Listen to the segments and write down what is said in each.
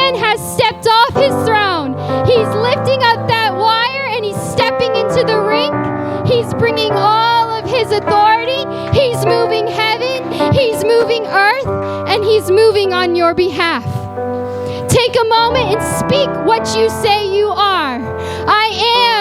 champion has stepped off his throne. He's lifting up that wire and he's stepping into the ring. He's bringing all of his authority. He's moving heaven. He's moving earth. And he's moving on your behalf. Take a moment and speak what you say you are. I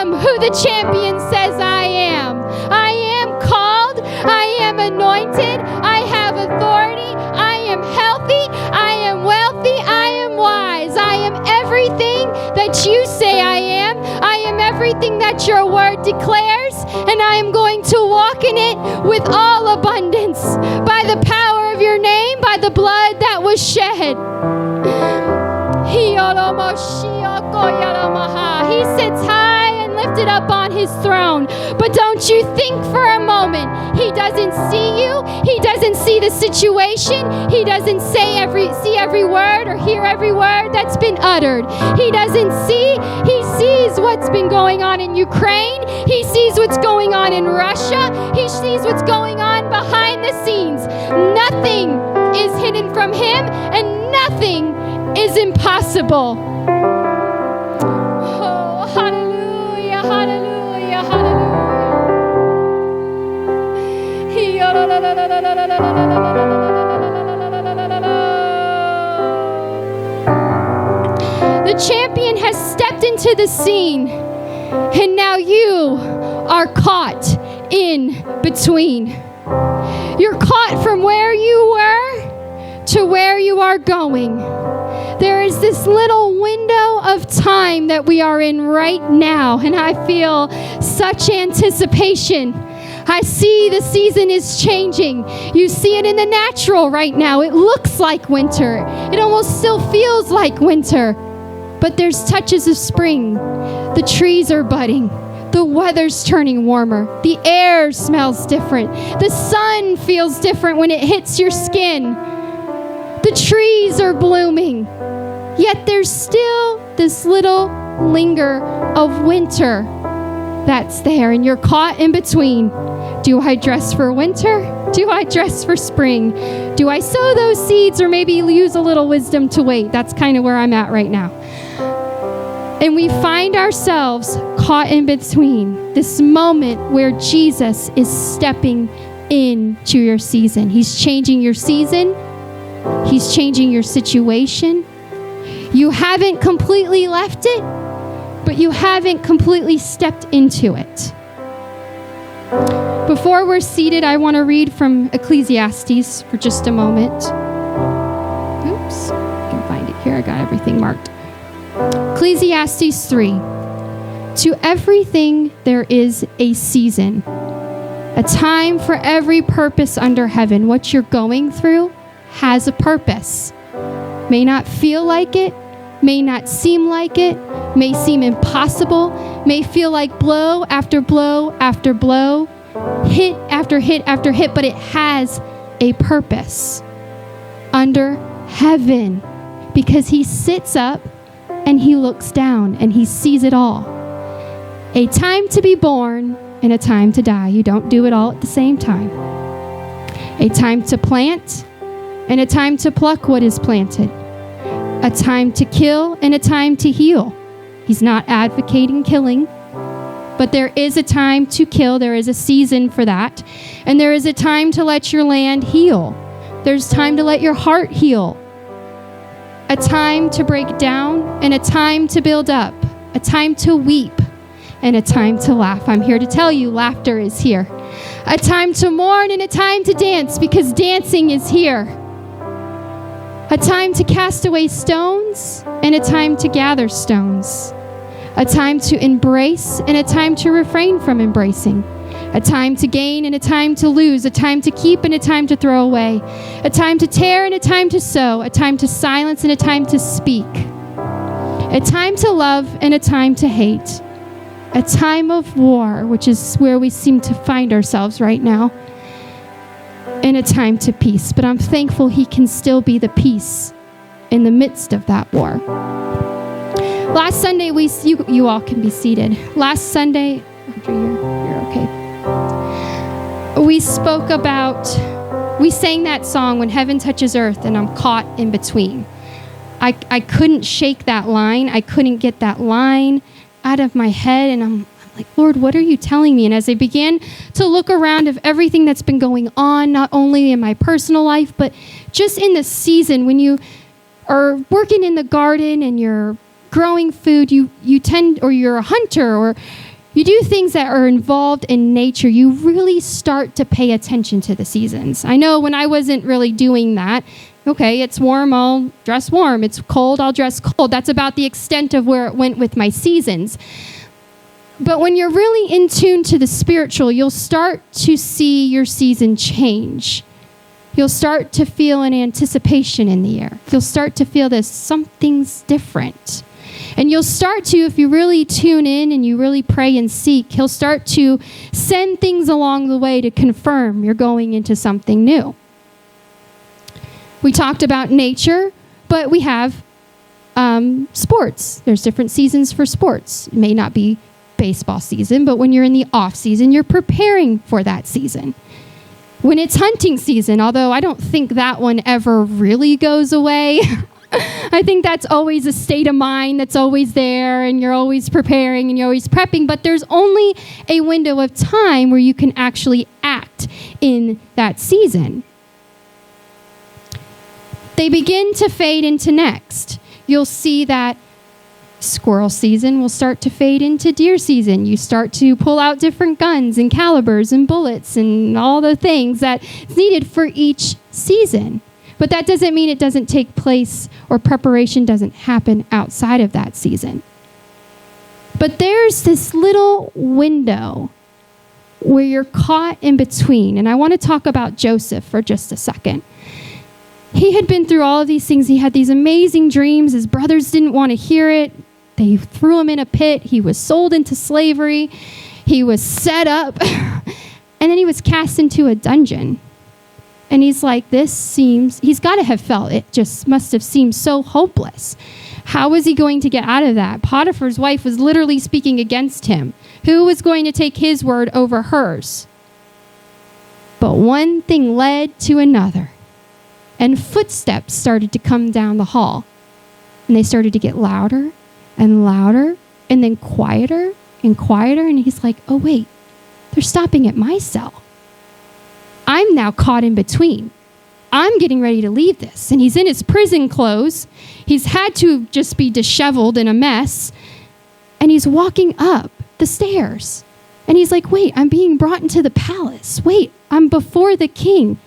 am who the champion says I am. I am called. I am anointed. I have authority. I am healthy. I am wealthy. I am wise. I am everything that you say I am. I am everything that your word declares. And I am going to walk in it with all abundance by the power of your name, by the blood that was shed. He sits high and lifted up on his throne. But don't you think for a moment he doesn't see you. He doesn't see the situation. He doesn't see every word or hear every word that's been uttered. He doesn't see. He sees what's been going on in Ukraine. He sees what's going on in Russia. He sees what's going on behind the scenes. Nothing is hidden from him, and nothing is impossible. Oh, hallelujah, hallelujah, hallelujah. The champion has stepped into the scene, and now you are caught in between. You're caught from where you were to where you are going. There is this little window of time that we are in right now, and I feel such anticipation. I see the season is changing. You see it in the natural right now. It looks like winter. It almost still feels like winter, but there's touches of spring. The trees are budding. The weather's turning warmer. The air smells different. The sun feels different when it hits your skin. The trees are blooming. Yet there's still this little linger of winter that's there, and you're caught in between. Do I dress for winter? Do I dress for spring? Do I sow those seeds or maybe use a little wisdom to wait? That's kind of where I'm at right now. And we find ourselves caught in between, this moment where Jesus is stepping into your season. He's changing your season. He's changing your situation. You haven't completely left it, but you haven't completely stepped into it. Before we're seated, I want to read from Ecclesiastes for just a moment. Oops, I can find it here. I got everything marked. Ecclesiastes 3. To everything there is a season, a time for every purpose under heaven. What you're going through has a purpose. May not feel like it, may not seem like it, may seem impossible, may feel like blow after blow after blow, hit after hit after hit, but it has a purpose under heaven, because he sits up and he looks down and he sees it all. A time to be born and a time to die. You don't do it all at the same time. A time to plant and a time to pluck what is planted. A time to kill and a time to heal. He's not advocating killing, but there is a time to kill. There is a season for that. And there is a time to let your land heal. There's time to let your heart heal. A time to break down and a time to build up. A time to weep and a time to laugh. I'm here to tell you, laughter is here. A time to mourn and a time to dance, because dancing is here. A time to cast away stones and a time to gather stones. A time to embrace and a time to refrain from embracing. A time to gain and a time to lose. A time to keep and a time to throw away. A time to tear and a time to sow. A time to silence and a time to speak. A time to love and a time to hate. A time of war, which is where we seem to find ourselves right now. And a time to peace. But I'm thankful he can still be the peace in the midst of that war. Last Sunday, you all can be seated. Last Sunday, Audrey, you're okay. We sang that song, When Heaven Touches Earth, and I'm caught in between. I couldn't shake that line. I couldn't get that line out of my head. And I'm like, Lord, what are you telling me? And as I began to look around of everything that's been going on, not only in my personal life, but just in the season, when you are working in the garden and you're growing food, you tend, or you're a hunter, or you do things that are involved in nature, you really start to pay attention to the seasons. I know when I wasn't really doing that, okay, it's warm, I'll dress warm. It's cold, I'll dress cold. That's about the extent of where it went with my seasons. But when you're really in tune to the spiritual, you'll start to see your season change. You'll start to feel an anticipation in the air. You'll start to feel this, something's different. And you'll start to, if you really tune in and you really pray and seek, he'll start to send things along the way to confirm you're going into something new. We talked about nature, but we have sports. There's different seasons for sports. It may not be baseball season, but when you're in the off season, you're preparing for that season. When it's hunting season, although I don't think that one ever really goes away, I think that's always a state of mind that's always there, and you're always preparing and you're always prepping, but there's only a window of time where you can actually act in that season. They begin to fade into next. You'll see that squirrel season will start to fade into deer season. You start to pull out different guns and calibers and bullets and all the things that's needed for each season. But that doesn't mean it doesn't take place or preparation doesn't happen outside of that season. But there's this little window where you're caught in between. And I want to talk about Joseph for just a second. He had been through all of these things. He had these amazing dreams. His brothers didn't want to hear it. They threw him in a pit. He was sold into slavery. He was set up. And then he was cast into a dungeon. And he's like, he's got to have felt it just must have seemed so hopeless. How was he going to get out of that? Potiphar's wife was literally speaking against him. Who was going to take his word over hers? But one thing led to another. And footsteps started to come down the hall. And they started to get louder and louder and then quieter and quieter. And he's like, oh, wait, they're stopping at my cell. I'm now caught in between. I'm getting ready to leave this. And he's in his prison clothes. He's had to just be disheveled in a mess. And he's walking up the stairs. And he's like, wait, I'm being brought into the palace. Wait, I'm before the king.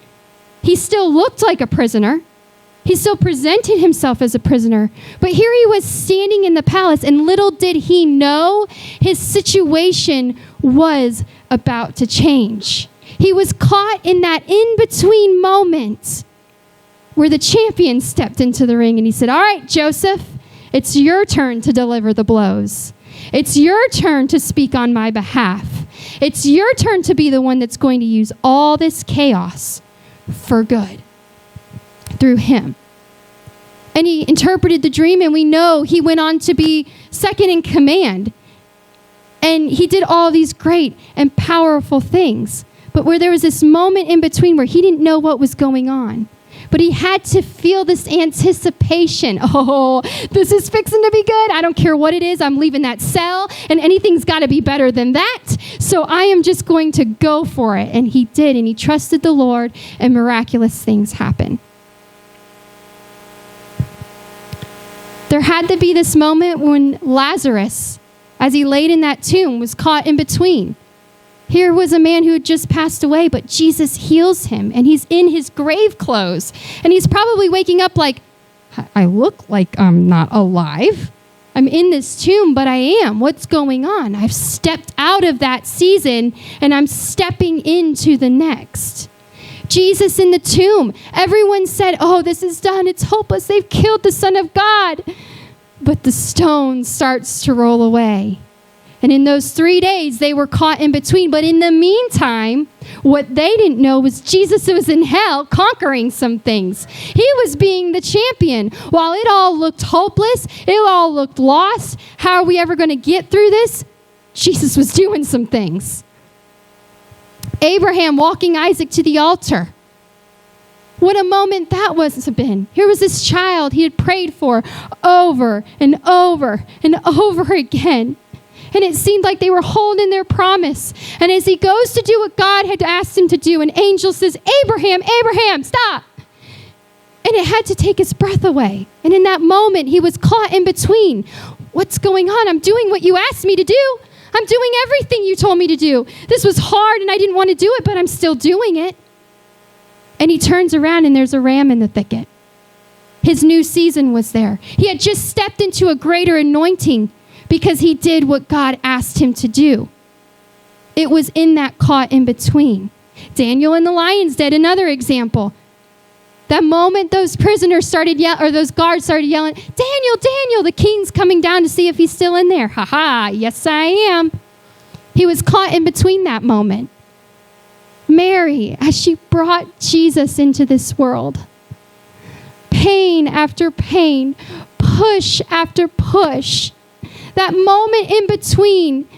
He still looked like a prisoner. He still presented himself as a prisoner. But here he was standing in the palace, and little did he know his situation was about to change. He was caught in that in-between moment where the champion stepped into the ring and he said, all right, Joseph, it's your turn to deliver the blows. It's your turn to speak on my behalf. It's your turn to be the one that's going to use all this chaos for good through him. And he interpreted the dream, and we know he went on to be second in command. And he did all these great and powerful things. But where there was this moment in between where he didn't know what was going on. But he had to feel this anticipation. Oh, this is fixing to be good. I don't care what it is. I'm leaving that cell, and anything's got to be better than that. So I am just going to go for it. And he did, and he trusted the Lord, and miraculous things happened. There had to be this moment when Lazarus, as he laid in that tomb, was caught in between. Here was a man who had just passed away, but Jesus heals him, and he's in his grave clothes. And he's probably waking up like, I look like I'm not alive. I'm in this tomb, but I am. What's going on? I've stepped out of that season, and I'm stepping into the next. Jesus in the tomb. Everyone said, oh, this is done. It's hopeless. They've killed the Son of God. But the stone starts to roll away. And in those 3 days, they were caught in between. But in the meantime, what they didn't know was Jesus was in hell conquering some things. He was being the champion. While it all looked hopeless, it all looked lost. How are we ever going to get through this? Jesus was doing some things. Abraham walking Isaac to the altar. What a moment that must have been. Here was this child he had prayed for over and over and over again. And it seemed like they were holding their promise. And as he goes to do what God had asked him to do, an angel says, Abraham, Abraham, stop. And it had to take his breath away. And in that moment, he was caught in between. What's going on? I'm doing what you asked me to do. I'm doing everything you told me to do. This was hard and I didn't want to do it, but I'm still doing it. And he turns around and there's a ram in the thicket. His new season was there. He had just stepped into a greater anointing because he did what God asked him to do. It was in that caught in between. Daniel in the lion's den, another example. That moment those prisoners started those guards started yelling, Daniel, Daniel, the king's coming down to see if he's still in there. Ha ha, yes I am. He was caught in between that moment. Mary, as she brought Jesus into this world, pain after pain, push after push, that moment in between,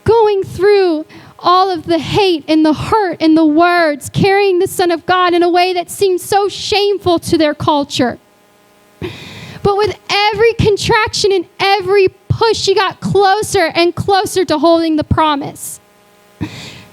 going through all of the hate and the hurt and the words, carrying the Son of God in a way that seemed so shameful to their culture. But with every contraction and every push, she got closer and closer to holding the promise.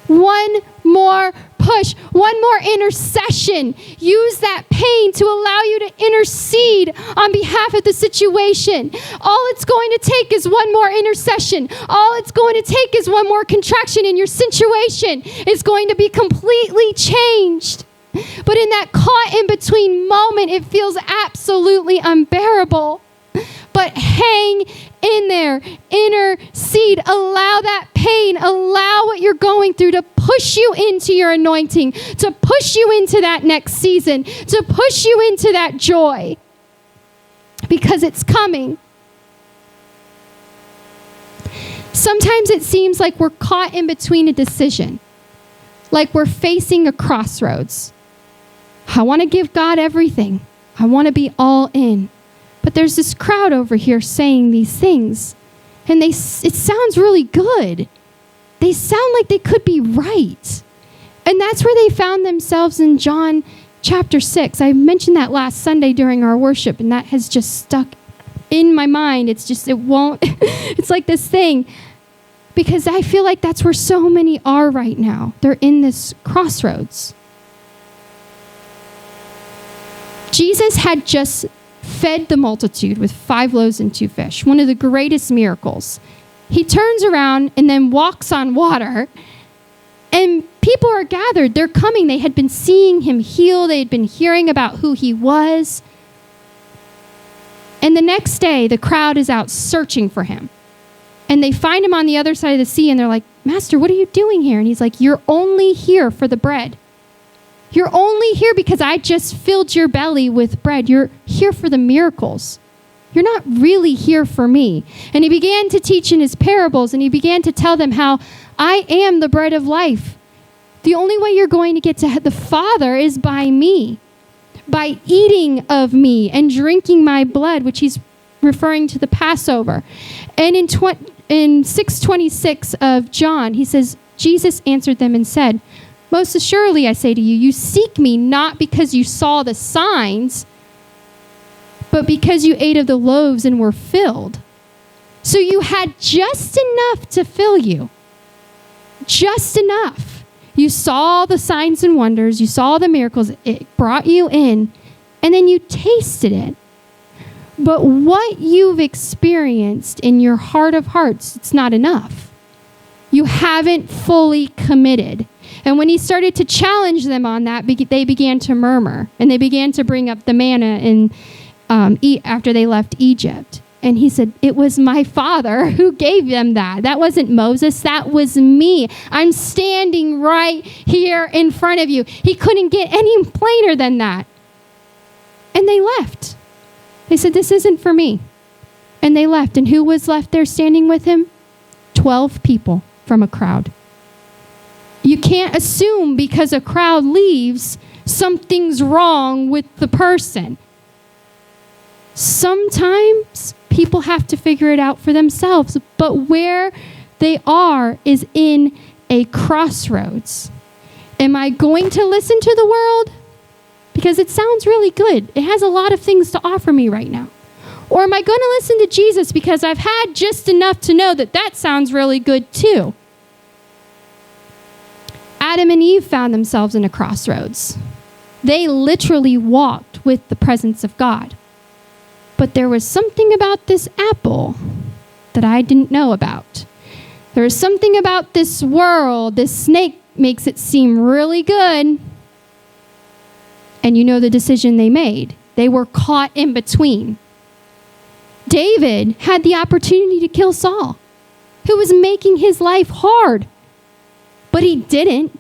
One more push, one more intercession. Use that pain to allow you to intercede on behalf of the situation. All it's going to take is one more intercession. All it's going to take is one more contraction, and your situation is going to be completely changed. But in that caught in between moment, it feels absolutely unbearable. But hang in there, intercede, allow that pain, allow what you're going through to push you into your anointing, to push you into that next season, to push you into that joy, because it's coming. Sometimes it seems like we're caught in between a decision, like we're facing a crossroads. I want to give God everything. I want to be all in. But there's this crowd over here saying these things, and it sounds really good. They sound like they could be right. And that's where they found themselves in John chapter 6. I mentioned that last Sunday during our worship, and that has just stuck in my mind. It's like this thing, because I feel like that's where so many are right now. They're in this crossroads. Jesus had just fed the multitude with 5 loaves and 2 fish, one of the greatest miracles. He turns around and then walks on water, and people are gathered. They're coming. They had been seeing him heal. They had been hearing about who he was. And the next day, the crowd is out searching for him. And they find him on the other side of the sea, and they're like, Master, what are you doing here? And he's like, you're only here for the bread. You're only here because I just filled your belly with bread. You're here for the miracles. You're not really here for me. And he began to teach in his parables, and he began to tell them how I am the bread of life. The only way you're going to get to the Father is by me, by eating of me and drinking my blood, which he's referring to the Passover. And in 6:26 of John, he says, Jesus answered them and said, most assuredly, I say to you, you seek me not because you saw the signs, but because you ate of the loaves and were filled. So you had just enough to fill you. Just enough. You saw the signs and wonders. You saw the miracles. It brought you in. And then you tasted it. But what you've experienced in your heart of hearts, it's not enough. You haven't fully committed. And when he started to challenge them on that, they began to murmur. And they began to bring up the manna and eat after they left Egypt. And he said, it was my Father who gave them that. That wasn't Moses. That was me. I'm standing right here in front of you. He couldn't get any plainer than that. And they left. They said, this isn't for me. And they left. And who was left there standing with him? 12 people from a crowd. You can't assume because a crowd leaves, something's wrong with the person. Sometimes people have to figure it out for themselves, but where they are is in a crossroads. Am I going to listen to the world? because it sounds really good. It has a lot of things to offer me right now. Or am I going to listen to Jesus because I've had just enough to know that that sounds really good too? Adam and Eve found themselves in a crossroads. They literally walked with the presence of God. But there was something about this apple that I didn't know about. There was something about this world. This snake makes it seem really good. And you know the decision they made. They were caught in between. David had the opportunity to kill Saul, who was making his life hard. But he didn't.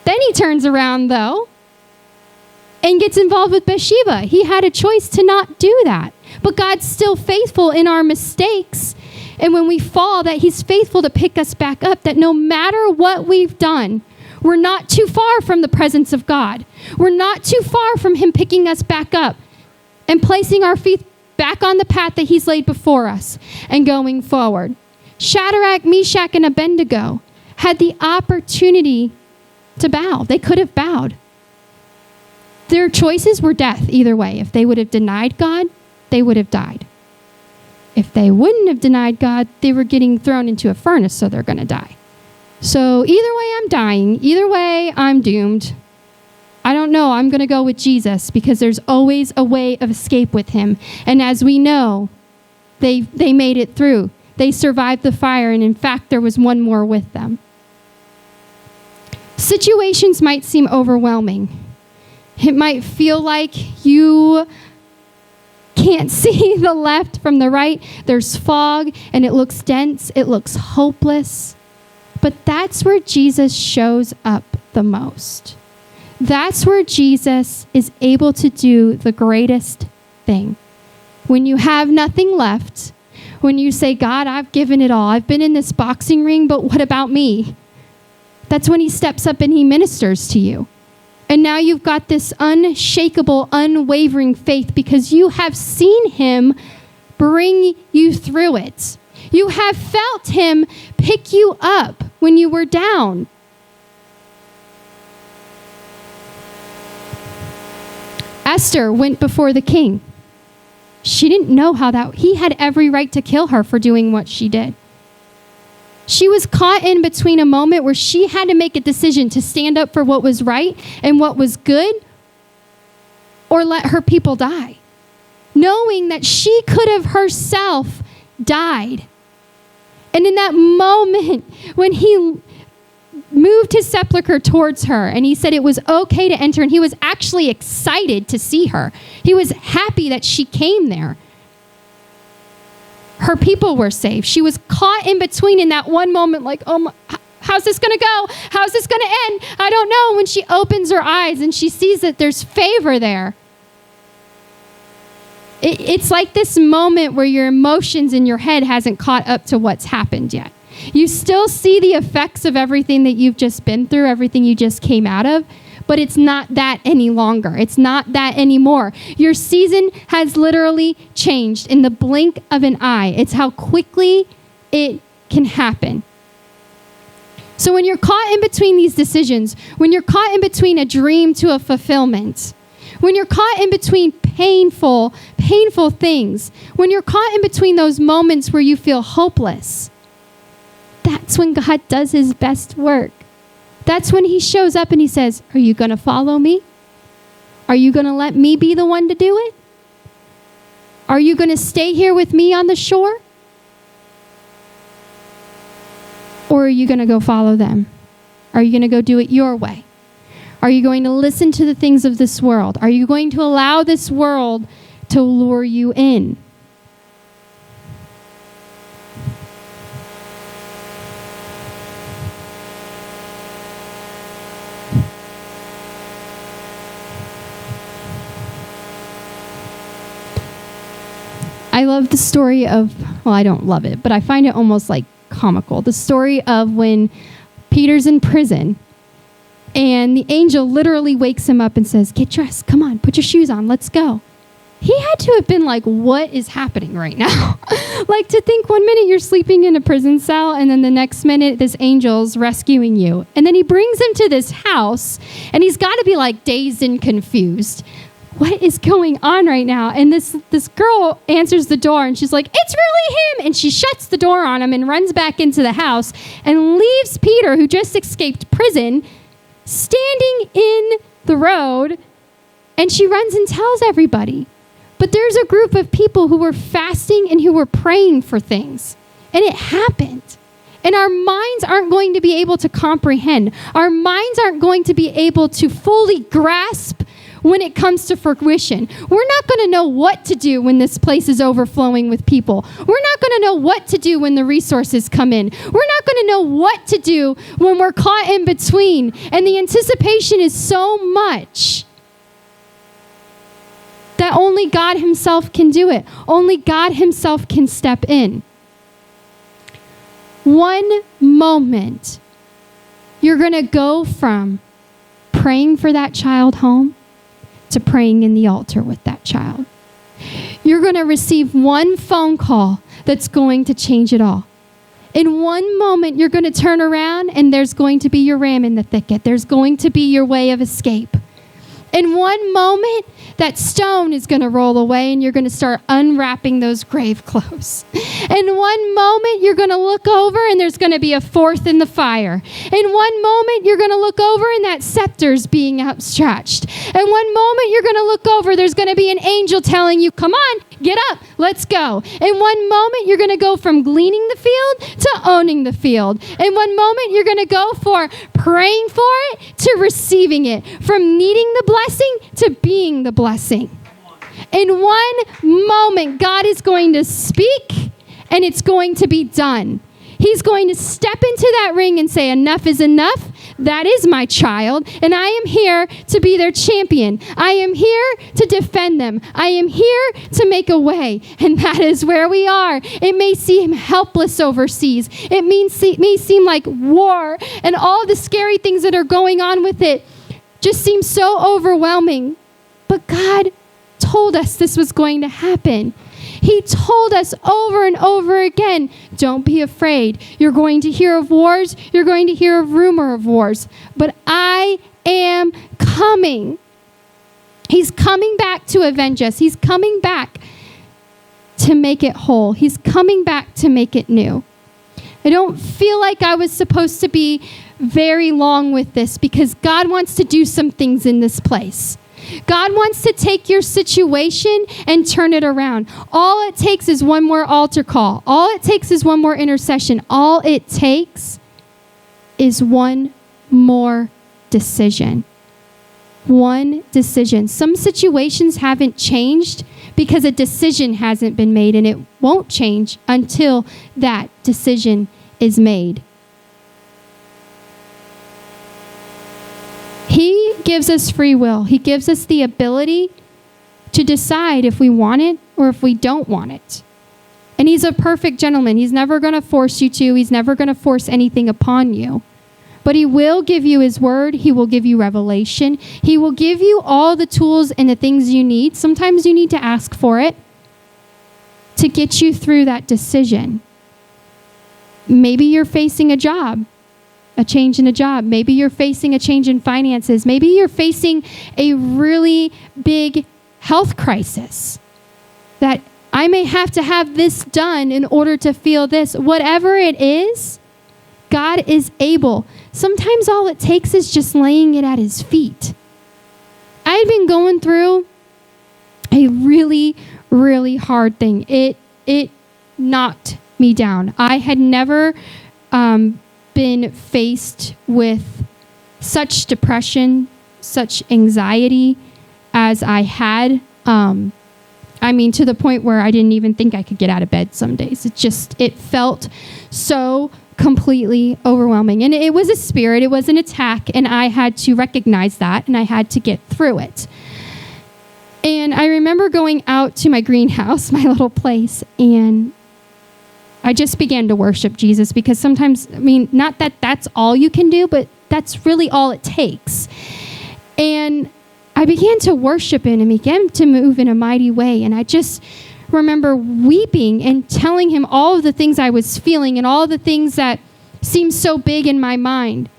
Then he turns around, though, and gets involved with Bathsheba. He had a choice to not do that. But God's still faithful in our mistakes. And when we fall, that he's faithful to pick us back up, that no matter what we've done, we're not too far from the presence of God. We're not too far from him picking us back up and placing our feet back on the path that he's laid before us and going forward. Shadrach, Meshach, and Abednego had the opportunity to bow. They could have bowed. Their choices were death either way. If they would have denied God, they would have died. If they wouldn't have denied God, they were getting thrown into a furnace, so they're going to die. So either way, I'm dying. Either way, I'm doomed. I don't know. I'm going to go with Jesus because there's always a way of escape with him. And as we know, they made it through. They survived the fire, and in fact, there was one more with them. Situations might seem overwhelming. It might feel like you can't see the left from the right. There's fog, and it looks dense. It looks hopeless. But that's where Jesus shows up the most. That's where Jesus is able to do the greatest thing. When you have nothing left, when you say, God, I've given it all. I've been in this boxing ring, but what about me? That's when he steps up and he ministers to you. And now you've got this unshakable, unwavering faith because you have seen him bring you through it. You have felt him pick you up when you were down. Esther went before the king. She didn't know he had every right to kill her for doing what she did. She was caught in between a moment where she had to make a decision to stand up for what was right and what was good, or let her people die, knowing that she could have herself died. And in that moment, when he moved his sepulcher towards her and he said it was okay to enter, and he was actually excited to see her. He was happy that she came there. Her people were saved. She was caught in between in that one moment, like, oh, how's this going to go? How's this going to end? I don't know. When she opens her eyes and she sees that there's favor there. It's like this moment where your emotions in your head hasn't caught up to what's happened yet. You still see the effects of everything that you've just been through, everything you just came out of, but it's not that any longer. It's not that anymore. Your season has literally changed in the blink of an eye. It's how quickly it can happen. So when you're caught in between these decisions, when you're caught in between a dream to a fulfillment, when you're caught in between painful things, when you're caught in between those moments where you feel hopeless, that's when God does his best work. That's when he shows up and he says, are you going to follow me? Are you going to let me be the one to do it? Are you going to stay here with me on the shore? Or are you going to go follow them? Are you going to go do it your way? Are you going to listen to the things of this world? Are you going to allow this world to lure you in? I love the story of, well, I don't love it, but I find it almost like comical. The story of when Peter's in prison and the angel literally wakes him up and says, get dressed, come on, put your shoes on, let's go. he had to have been like, what is happening right now? Like, to think 1 minute you're sleeping in a prison cell, and then the next minute this angel's rescuing you. And then he brings him to this house, and he's got to be like dazed and confused. What is going on right now? And this girl answers the door, and she's like, it's really him. And she shuts the door on him and runs back into the house and leaves Peter, who just escaped prison, standing in the road. And she runs and tells everybody. But there's a group of people who were fasting and who were praying for things. And it happened. And our minds aren't going to be able to comprehend. Our minds aren't going to be able to fully grasp when it comes to fruition. We're not going to know what to do when this place is overflowing with people. We're not going to know what to do when the resources come in. We're not going to know what to do when we're caught in between. And the anticipation is so much that only God himself can do it. Only God himself can step in. One moment, you're going to go from praying for that child home to praying in the altar with that child. You're going to receive one phone call that's going to change it all. In one moment, you're going to turn around and there's going to be your ram in the thicket. There's going to be your way of escape. In one moment, that stone is going to roll away and you're going to start unwrapping those grave clothes. In one moment, you're going to look over and there's going to be a fourth in the fire. In one moment, you're going to look over and that scepter's being outstretched. In one moment, you're going to look over, there's going to be an angel telling you, come on, get up, let's go. In one moment, you're going to go from gleaning the field to owning the field. In one moment, you're going to go for praying for it to receiving it. From needing the blessing to being the blessing. In one moment, God is going to speak and it's going to be done. He's going to step into that ring and say, enough is enough. That is my child, and I am here to be their champion. I am here to defend them. I am here to make a way, and that is where we are. It may seem helpless overseas. It may seem like war and all the scary things that are going on with it just seem so overwhelming. But God told us this was going to happen. He told us over and over again, don't be afraid. You're going to hear of wars. You're going to hear of rumor of wars. But I am coming. He's coming back to avenge us. He's coming back to make it whole. He's coming back to make it new. I don't feel like I was supposed to be very long with this because God wants to do some things in this place. God wants to take your situation and turn it around. All it takes is one more altar call. All it takes is one more intercession. All it takes is one more decision. One decision. Some situations haven't changed because a decision hasn't been made, and it won't change until that decision is made. He gives us free will. He gives us the ability to decide if we want it or if we don't want it. And he's a perfect gentleman. He's never going to force you to. He's never going to force anything upon you. But he will give you his word. He will give you revelation. He will give you all the tools and the things you need. Sometimes you need to ask for it to get you through that decision. Maybe you're facing a change in a job. Maybe you're facing a change in finances. Maybe you're facing a really big health crisis that I may have to have this done in order to feel this. Whatever it is, God is able. Sometimes all it takes is just laying it at his feet. I had been going through a really, really hard thing. It knocked me down. I had never been faced with such depression, such anxiety as I had. To the point where I didn't even think I could get out of bed some days. It felt so completely overwhelming. And it was a spirit, it was an attack, and I had to recognize that, and I had to get through it. And I remember going out to my greenhouse, my little place, and I just began to worship Jesus because sometimes, not that that's all you can do, but that's really all it takes. And I I began to worship him and began to move in a mighty way. And I just remember weeping and telling him all of the things I was feeling and all the things that seemed so big in my mind.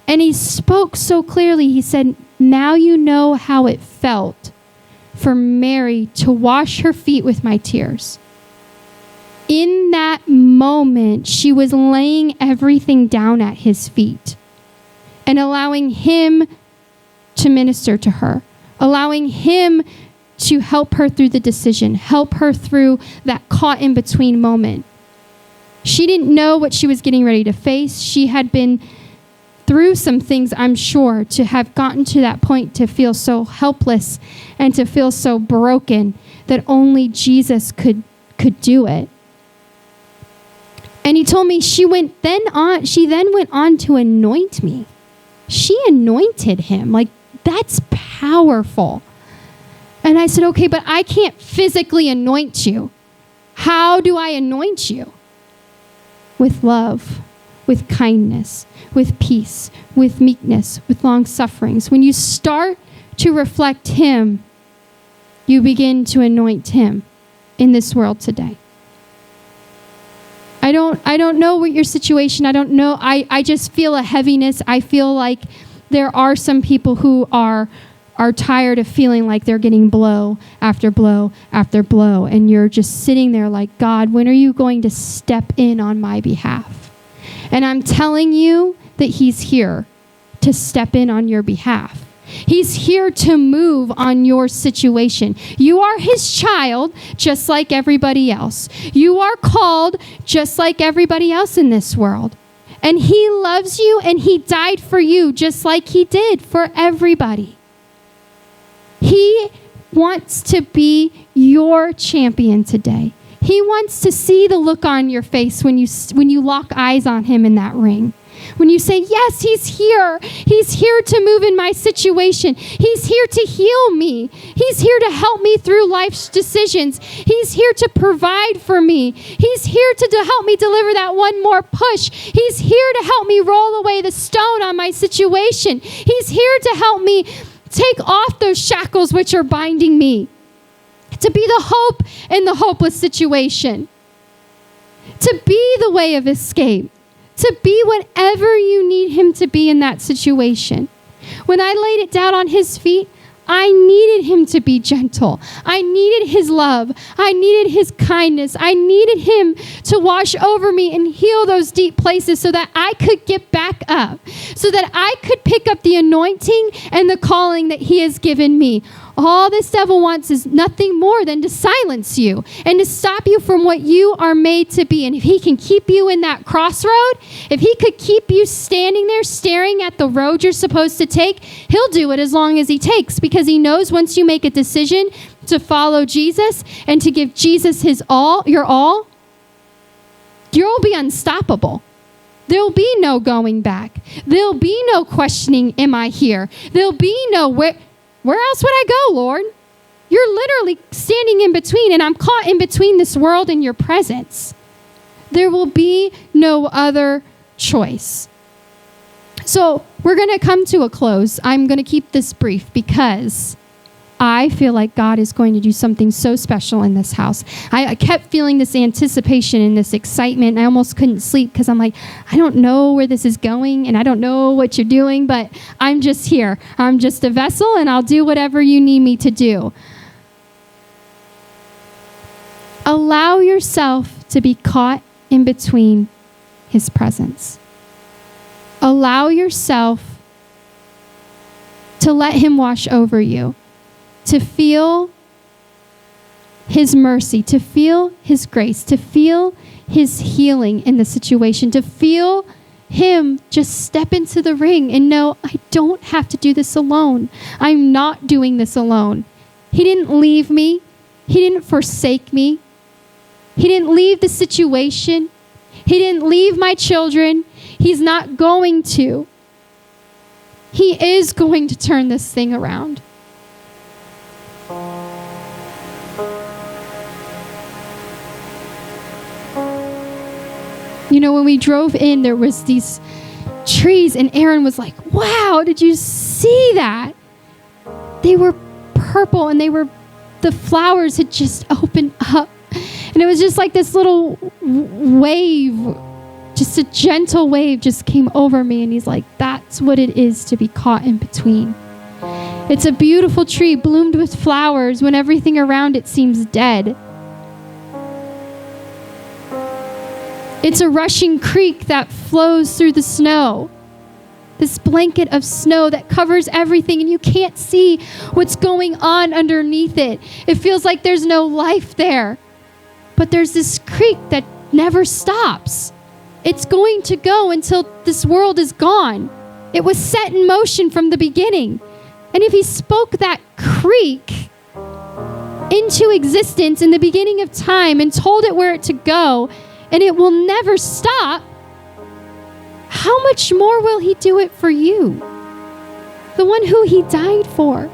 And he spoke so clearly. He said, now you know how it felt for Mary to wash her feet with my tears. In that moment, she was laying everything down at his feet and allowing him to minister to her, allowing him to help her through the decision, help her through that caught in between moment. She didn't know what she was getting ready to face. She had been through some things, I'm sure, to have gotten to that point to feel so helpless and to feel so broken that only Jesus could do it. And he told me she then went on to anoint me. She anointed him. Like, that's powerful. And I said, okay, but I can't physically anoint you. How do I anoint you? With love, with kindness, with peace, with meekness, with long sufferings. When you start to reflect him, you begin to anoint him in this world today. I don't know what your situation, I don't know. I just feel a heaviness. I feel like there are some people who are tired of feeling like they're getting blow after blow after blow. And you're just sitting there like, God, when are you going to step in on my behalf? And I'm telling you that he's here to step in on your behalf. He's here to move on your situation. You are his child, just like everybody else. You are called just like everybody else in this world. And he loves you, and he died for you just like he did for everybody. He wants to be your champion today. He wants to see the look on your face when you lock eyes on him in that ring. When you say, yes, he's here. He's here to move in my situation. He's here to heal me. He's here to help me through life's decisions. He's here to provide for me. He's here to help me deliver that one more push. He's here to help me roll away the stone on my situation. He's here to help me take off those shackles which are binding me. To be the hope in the hopeless situation. To be the way of escape. To be whatever you need him to be in that situation. When I laid it down on his feet, I needed him to be gentle. I needed his love. I needed his kindness. I needed him to wash over me and heal those deep places so that I could get back up, so that I could pick up the anointing and the calling that he has given me. All this devil wants is nothing more than to silence you and to stop you from what you are made to be. And if he can keep you in that crossroad, if he could keep you standing there staring at the road you're supposed to take, he'll do it as long as he takes, because he knows once you make a decision to follow Jesus and to give Jesus his all, you'll be unstoppable. There'll be no going back. There'll be no questioning, am I here? There'll be no where else would I go, Lord? You're literally standing in between, and I'm caught in between this world and your presence. There will be no other choice. So we're going to come to a close. I'm going to keep this brief because I feel like God is going to do something so special in this house. I kept feeling this anticipation and this excitement. I almost couldn't sleep because I'm like, I don't know where this is going and I don't know what you're doing, but I'm just here. I'm just a vessel and I'll do whatever you need me to do. Allow yourself to be caught in between his presence. Allow yourself to let him wash over you. To feel his mercy, to feel his grace, to feel his healing in the situation, to feel him just step into the ring and know, I don't have to do this alone. I'm not doing this alone. He didn't leave me. He didn't forsake me. He didn't leave the situation. He didn't leave my children. He's not going to. He is going to turn this thing around. You know, when we drove in, there was these trees, and Aaron was like, wow, did you see that? they were purple, and the flowers had just opened up. And it was just like this little wave, just a gentle wave just came over me. And he's like, that's what it is to be caught in between. It's a beautiful tree bloomed with flowers when everything around it seems dead. It's a rushing creek that flows through the snow. This blanket of snow that covers everything, and you can't see what's going on underneath it. It feels like there's no life there. But there's this creek that never stops. It's going to go until this world is gone. It was set in motion from the beginning. And if he spoke that creek into existence in the beginning of time and told it where it to go, and it will never stop, how much more will he do it for you? The one who he died for.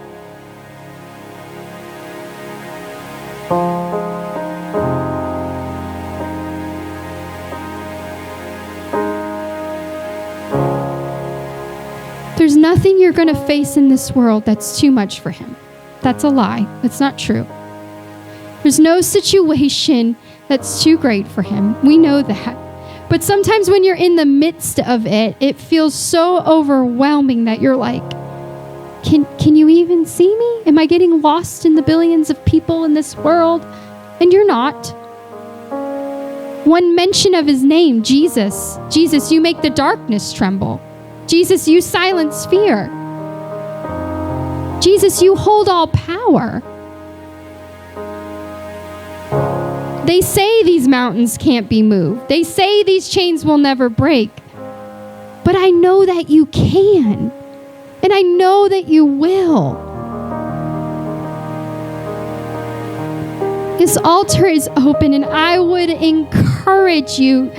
There's nothing you're going to face in this world that's too much for him. That's a lie. That's not true. There's no situation that's too great for him. We know that. But sometimes when you're in the midst of it, it feels so overwhelming that you're like, can you even see me? Am I getting lost in the billions of people in this world? And you're not. One mention of his name, Jesus. Jesus, you make the darkness tremble. Jesus, you silence fear. Jesus, you hold all power. They say these mountains can't be moved. They say these chains will never break. But I know that you can. And I know that you will. This altar is open, and I would encourage you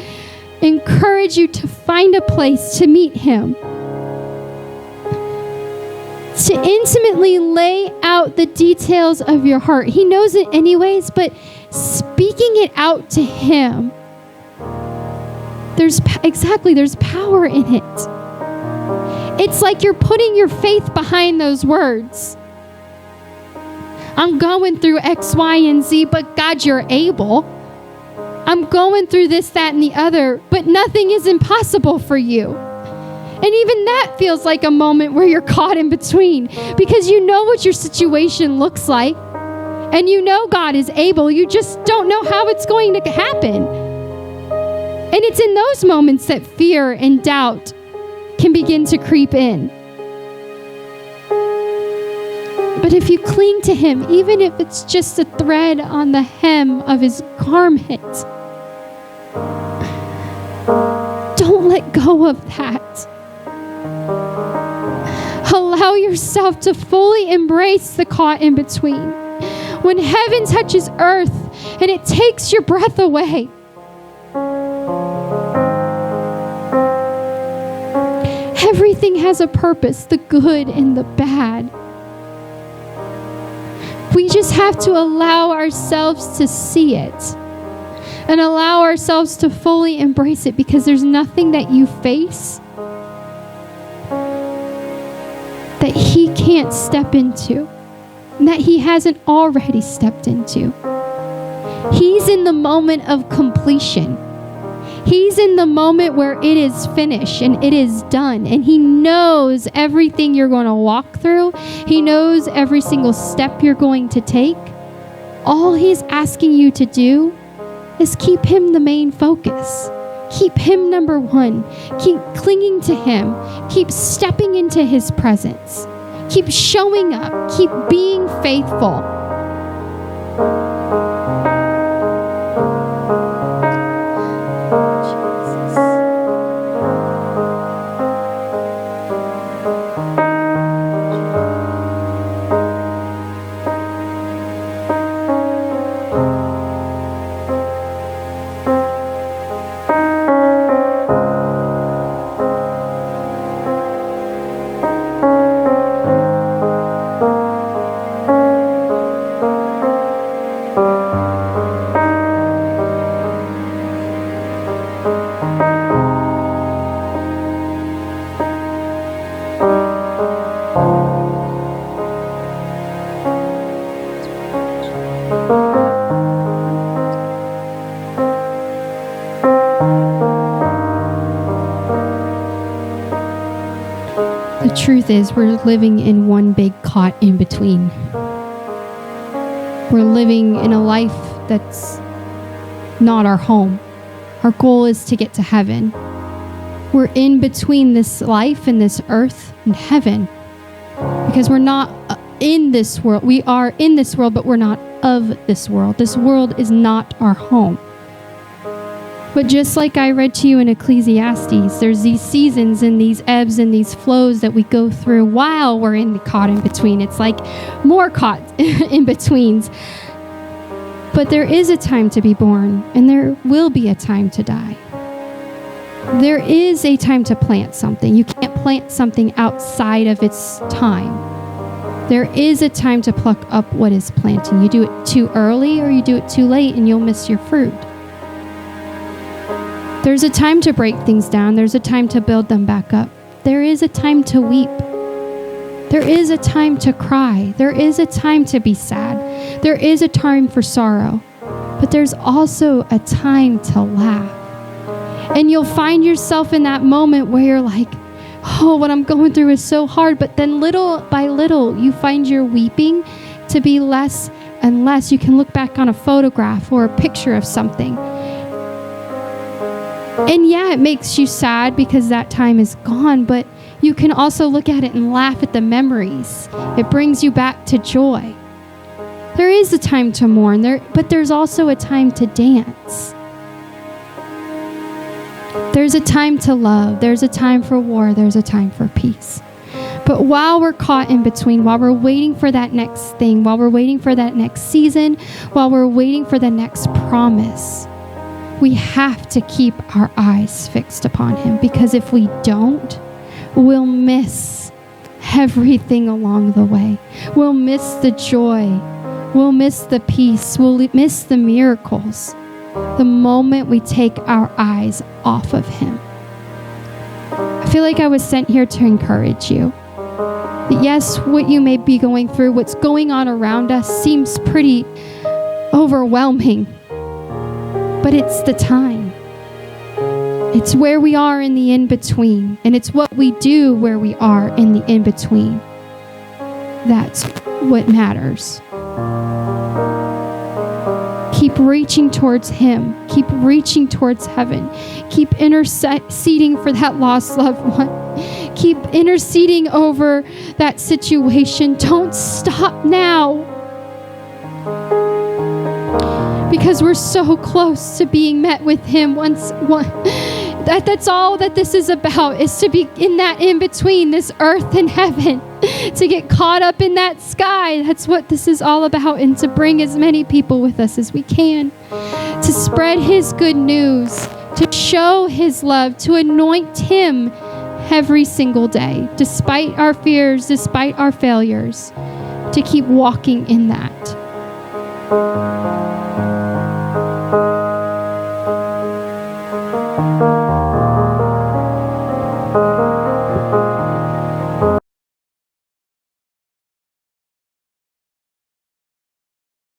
to find a place to meet him. To intimately lay out the details of your heart. He knows it anyways, but speaking it out to him, there's power in it. It's like you're putting your faith behind those words. I'm going through X, Y, and Z, but God, you're able. I'm going through this, that, and the other, but nothing is impossible for you. And even that feels like a moment where you're caught in between, because you know what your situation looks like, and you know God is able. You just don't know how it's going to happen. And it's in those moments that fear and doubt can begin to creep in. But if you cling to him, even if it's just a thread on the hem of his garment, don't let go of that. Allow yourself to fully embrace the caught in between. When heaven touches earth and it takes your breath away, everything has a purpose, the good and the bad. We just have to allow ourselves to see it and allow ourselves to fully embrace it, because there's nothing that you face that he can't step into, and that he hasn't already stepped into. He's in the moment of completion. He's in the moment where it is finished and it is done. And he knows everything you're going to walk through. He knows every single step you're going to take. All he's asking you to do is keep him the main focus. Keep him number one. Keep clinging to him. Keep stepping into his presence. Keep showing up. Keep being faithful. truth is, we're living in one big caught in between. We're living in a life that's not our home. Our goal is to get to heaven. We're in between this life and this earth and heaven, because we're not in this world. We are in this world, but we're not of this world. This world is not our home. But just like I read to you in Ecclesiastes, there's these seasons and these ebbs and these flows that we go through while we're caught in between. It's like more caught in betweens. But there is a time to be born, and there will be a time to die. There is a time to plant something. You can't plant something outside of its time. There is a time to pluck up what is planting. You do it too early or you do it too late, and you'll miss your fruit. There's a time to break things down. There's a time to build them back up. There is a time to weep. There is a time to cry. There is a time to be sad. There is a time for sorrow. But there's also a time to laugh. And you'll find yourself in that moment where you're like, oh, what I'm going through is so hard. But then little by little, you find your weeping to be less and less. You can look back on a photograph or a picture of something. And yeah, it makes you sad because that time is gone, but you can also look at it and laugh at the memories. It brings you back to joy. There is a time to mourn, but there's also a time to dance. There's a time to love. There's a time for war. There's a time for peace. But while we're caught in between, while we're waiting for that next thing, while we're waiting for that next season, while we're waiting for the next promise, we have to keep our eyes fixed upon him, because if we don't, we'll miss everything along the way. We'll miss the joy. We'll miss the peace. We'll miss the miracles the moment we take our eyes off of him. I feel like I was sent here to encourage you. That yes, what you may be going through, what's going on around us seems pretty overwhelming. But it's the time. It's where we are in the in-between. And it's what we do where we are in the in-between. That's what matters. Keep reaching towards him. Keep reaching towards heaven. Keep interceding for that lost loved one. Keep interceding over that situation. Don't stop now. Because we're so close to being met with him that's all that this is about, is to be in that in-between, this earth and heaven, to get caught up in that sky. That's what this is all about, and to bring as many people with us as we can, to spread his good news, to show his love, to anoint him every single day, despite our fears, despite our failures, to keep walking in that.